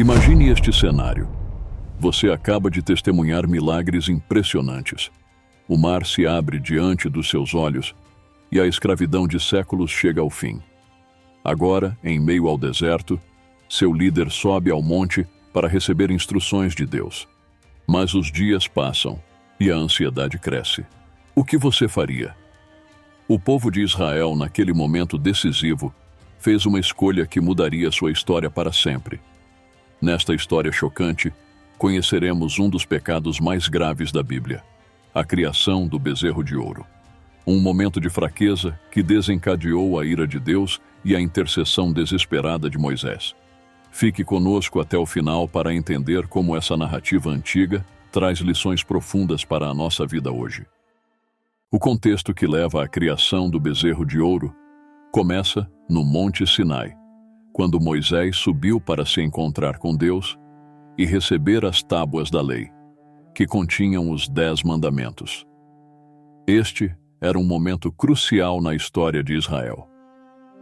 Imagine este cenário. Você acaba de testemunhar milagres impressionantes. O mar se abre diante dos seus olhos e a escravidão de séculos chega ao fim. Agora, em meio ao deserto, seu líder sobe ao monte para receber instruções de Deus. Mas os dias passam e a ansiedade cresce. O que você faria? O povo de Israel, naquele momento decisivo, fez uma escolha que mudaria sua história para sempre. Nesta história chocante, conheceremos um dos pecados mais graves da Bíblia, a criação do bezerro de ouro. Um momento de fraqueza que desencadeou a ira de Deus e a intercessão desesperada de Moisés. Fique conosco até o final para entender como essa narrativa antiga traz lições profundas para a nossa vida hoje. O contexto que leva à criação do bezerro de ouro começa no Monte Sinai, quando Moisés subiu para se encontrar com Deus e receber as tábuas da lei, que continham os 10 mandamentos. Este era um momento crucial na história de Israel.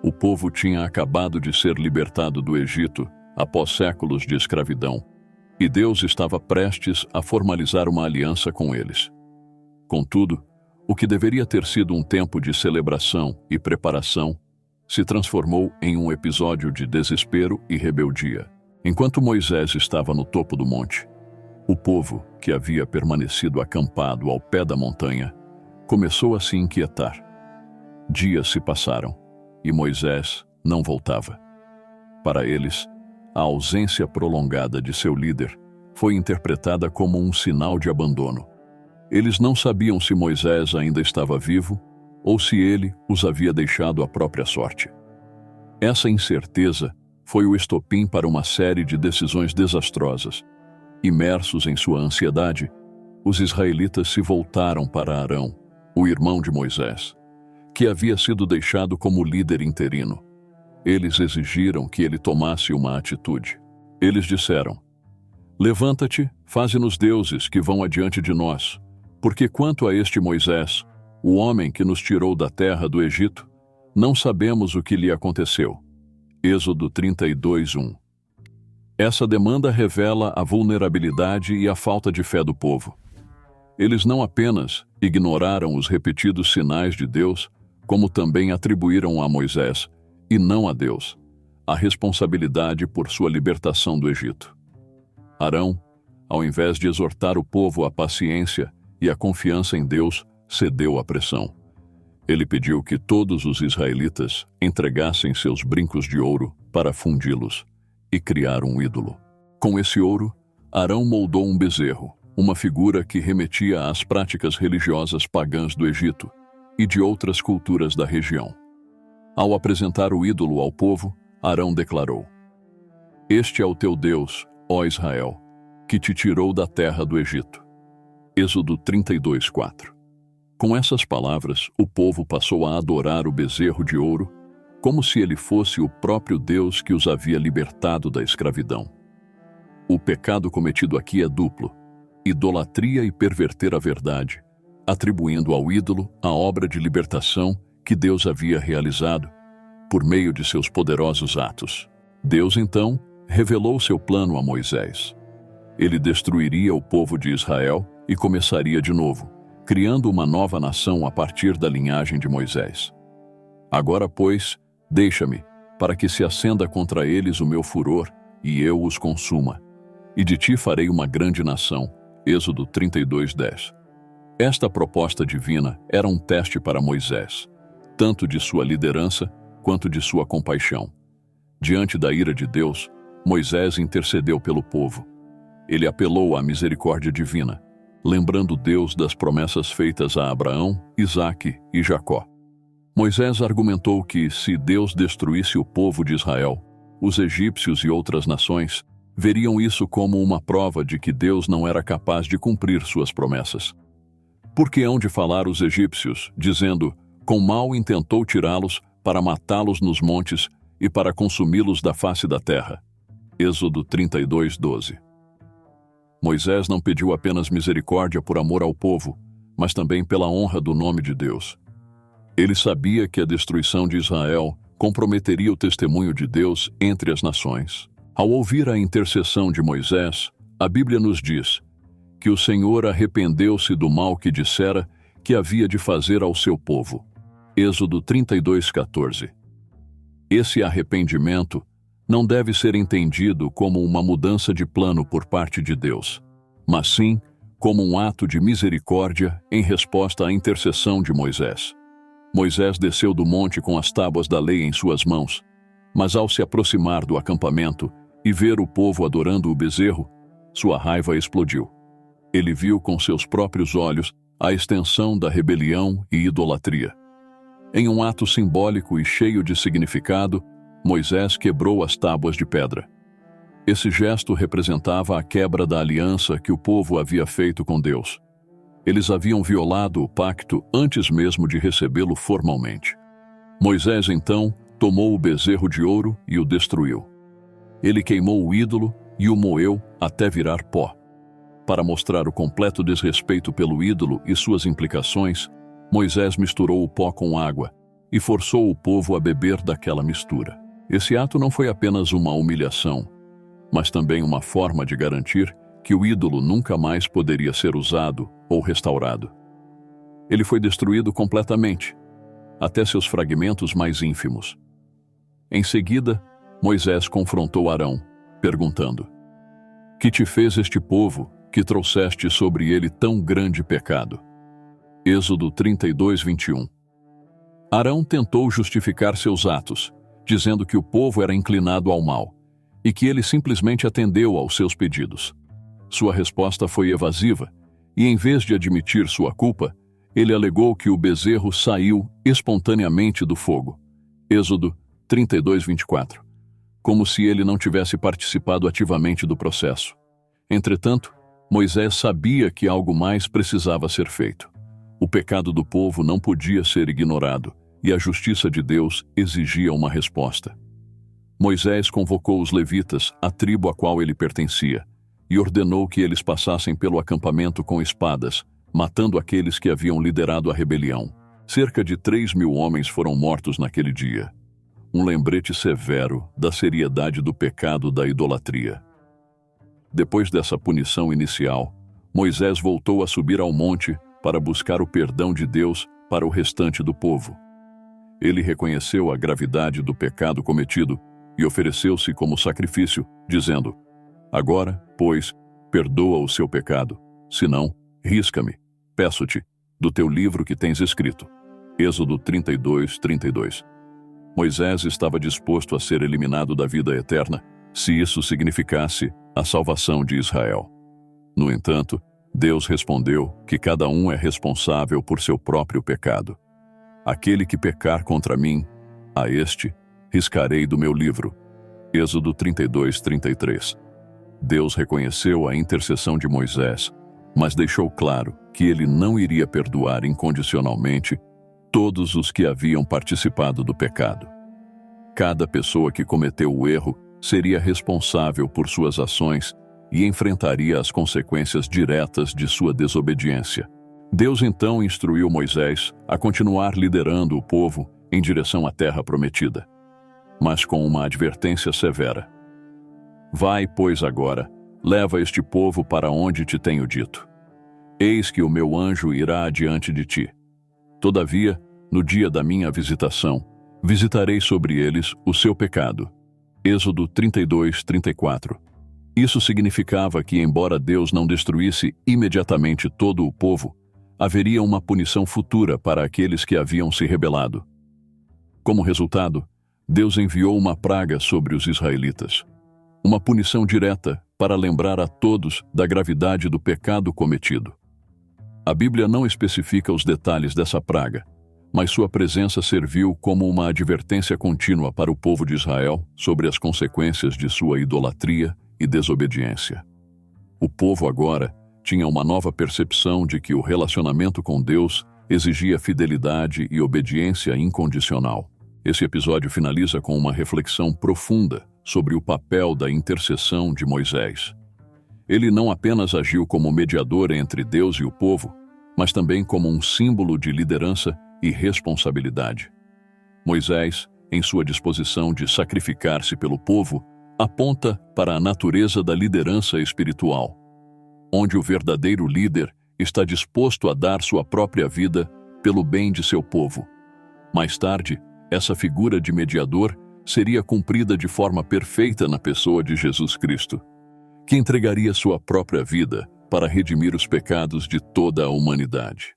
O povo tinha acabado de ser libertado do Egito após séculos de escravidão, e Deus estava prestes a formalizar uma aliança com eles. Contudo, o que deveria ter sido um tempo de celebração e preparação se transformou em um episódio de desespero e rebeldia. Enquanto Moisés estava no topo do monte, o povo, que havia permanecido acampado ao pé da montanha, começou a se inquietar. Dias se passaram e Moisés não voltava. Para eles, a ausência prolongada de seu líder foi interpretada como um sinal de abandono. Eles não sabiam se Moisés ainda estava vivo ou se ele os havia deixado à própria sorte. Essa incerteza foi o estopim para uma série de decisões desastrosas. Imersos em sua ansiedade, os israelitas se voltaram para Arão, o irmão de Moisés, que havia sido deixado como líder interino. Eles exigiram que ele tomasse uma atitude. Eles disseram: "Levanta-te, faze-nos deuses que vão adiante de nós, porque quanto a este Moisés, o homem que nos tirou da terra do Egito, não sabemos o que lhe aconteceu." Êxodo 32:1. Essa demanda revela a vulnerabilidade e a falta de fé do povo. Eles não apenas ignoraram os repetidos sinais de Deus, como também atribuíram a Moisés, e não a Deus, a responsabilidade por sua libertação do Egito. Arão, ao invés de exortar o povo à paciência e à confiança em Deus, cedeu à pressão. Ele pediu que todos os israelitas entregassem seus brincos de ouro para fundi-los e criar um ídolo. Com esse ouro, Arão moldou um bezerro, uma figura que remetia às práticas religiosas pagãs do Egito e de outras culturas da região. Ao apresentar o ídolo ao povo, Arão declarou: "Este é o teu Deus, ó Israel, que te tirou da terra do Egito." Êxodo 32:4. Com essas palavras, o povo passou a adorar o bezerro de ouro, como se ele fosse o próprio Deus que os havia libertado da escravidão. O pecado cometido aqui é duplo: idolatria e perverter a verdade, atribuindo ao ídolo a obra de libertação que Deus havia realizado por meio de seus poderosos atos. Deus, então, revelou seu plano a Moisés. Ele destruiria o povo de Israel e começaria de novo, criando uma nova nação a partir da linhagem de Moisés. "Agora, pois, deixa-me, para que se acenda contra eles o meu furor e eu os consuma. E de ti farei uma grande nação." Êxodo 32:10. Esta proposta divina era um teste para Moisés, tanto de sua liderança quanto de sua compaixão. Diante da ira de Deus, Moisés intercedeu pelo povo. Ele apelou à misericórdia divina, lembrando Deus das promessas feitas a Abraão, Isaque e Jacó. Moisés argumentou que, se Deus destruísse o povo de Israel, os egípcios e outras nações veriam isso como uma prova de que Deus não era capaz de cumprir suas promessas. "Por que hão de falar os egípcios, dizendo: com mal intentou tirá-los para matá-los nos montes e para consumi-los da face da terra?" Êxodo 32:12. Moisés não pediu apenas misericórdia por amor ao povo, mas também pela honra do nome de Deus. Ele sabia que a destruição de Israel comprometeria o testemunho de Deus entre as nações. Ao ouvir a intercessão de Moisés, a Bíblia nos diz que o Senhor arrependeu-se do mal que dissera que havia de fazer ao seu povo. Êxodo 32:14. Esse arrependimento não deve ser entendido como uma mudança de plano por parte de Deus, mas sim como um ato de misericórdia em resposta à intercessão de Moisés. Moisés desceu do monte com as tábuas da lei em suas mãos, mas ao se aproximar do acampamento e ver o povo adorando o bezerro, sua raiva explodiu. Ele viu com seus próprios olhos a extensão da rebelião e idolatria. Em um ato simbólico e cheio de significado, Moisés quebrou as tábuas de pedra. Esse gesto representava a quebra da aliança que o povo havia feito com Deus. Eles haviam violado o pacto antes mesmo de recebê-lo formalmente. Moisés, então, tomou o bezerro de ouro e o destruiu. Ele queimou o ídolo e o moeu até virar pó. Para mostrar o completo desrespeito pelo ídolo e suas implicações, Moisés misturou o pó com água e forçou o povo a beber daquela mistura. Esse ato não foi apenas uma humilhação, mas também uma forma de garantir que o ídolo nunca mais poderia ser usado ou restaurado. Ele foi destruído completamente, até seus fragmentos mais ínfimos. Em seguida, Moisés confrontou Arão, perguntando: "Que te fez este povo que trouxeste sobre ele tão grande pecado?" Êxodo 32:21. Arão tentou justificar seus atos, dizendo que o povo era inclinado ao mal e que ele simplesmente atendeu aos seus pedidos. Sua resposta foi evasiva e, em vez de admitir sua culpa, ele alegou que o bezerro saiu espontaneamente do fogo. Êxodo 32:24. Como se ele não tivesse participado ativamente do processo. Entretanto, Moisés sabia que algo mais precisava ser feito. O pecado do povo não podia ser ignorado, e a justiça de Deus exigia uma resposta. Moisés convocou os levitas, a tribo a qual ele pertencia, e ordenou que eles passassem pelo acampamento com espadas, matando aqueles que haviam liderado a rebelião. Cerca de 3.000 homens foram mortos naquele dia. Um lembrete severo da seriedade do pecado da idolatria. Depois dessa punição inicial, Moisés voltou a subir ao monte para buscar o perdão de Deus para o restante do povo. Ele reconheceu a gravidade do pecado cometido e ofereceu-se como sacrifício, dizendo: "Agora, pois, perdoa o seu pecado, senão, risca-me, peço-te, do teu livro que tens escrito." Êxodo 32:32. Moisés estava disposto a ser eliminado da vida eterna, se isso significasse a salvação de Israel. No entanto, Deus respondeu que cada um é responsável por seu próprio pecado. "Aquele que pecar contra mim, a este riscarei do meu livro." Êxodo 32:33. Deus reconheceu a intercessão de Moisés, mas deixou claro que ele não iria perdoar incondicionalmente todos os que haviam participado do pecado. Cada pessoa que cometeu o erro seria responsável por suas ações e enfrentaria as consequências diretas de sua desobediência. Deus então instruiu Moisés a continuar liderando o povo em direção à terra prometida, mas com uma advertência severa. "Vai, pois, agora, leva este povo para onde te tenho dito. Eis que o meu anjo irá adiante de ti. Todavia, no dia da minha visitação, visitarei sobre eles o seu pecado." Êxodo 32:34. Isso significava que, embora Deus não destruísse imediatamente todo o povo, haveria uma punição futura para aqueles que haviam se rebelado. Como resultado, Deus enviou uma praga sobre os israelitas. Uma punição direta para lembrar a todos da gravidade do pecado cometido. A Bíblia não especifica os detalhes dessa praga, mas sua presença serviu como uma advertência contínua para o povo de Israel sobre as consequências de sua idolatria e desobediência. O povo agora tinha uma nova percepção de que o relacionamento com Deus exigia fidelidade e obediência incondicional. Esse episódio finaliza com uma reflexão profunda sobre o papel da intercessão de Moisés. Ele não apenas agiu como mediador entre Deus e o povo, mas também como um símbolo de liderança e responsabilidade. Moisés, em sua disposição de sacrificar-se pelo povo, aponta para a natureza da liderança espiritual, onde o verdadeiro líder está disposto a dar sua própria vida pelo bem de seu povo. Mais tarde, essa figura de mediador seria cumprida de forma perfeita na pessoa de Jesus Cristo, que entregaria sua própria vida para redimir os pecados de toda a humanidade.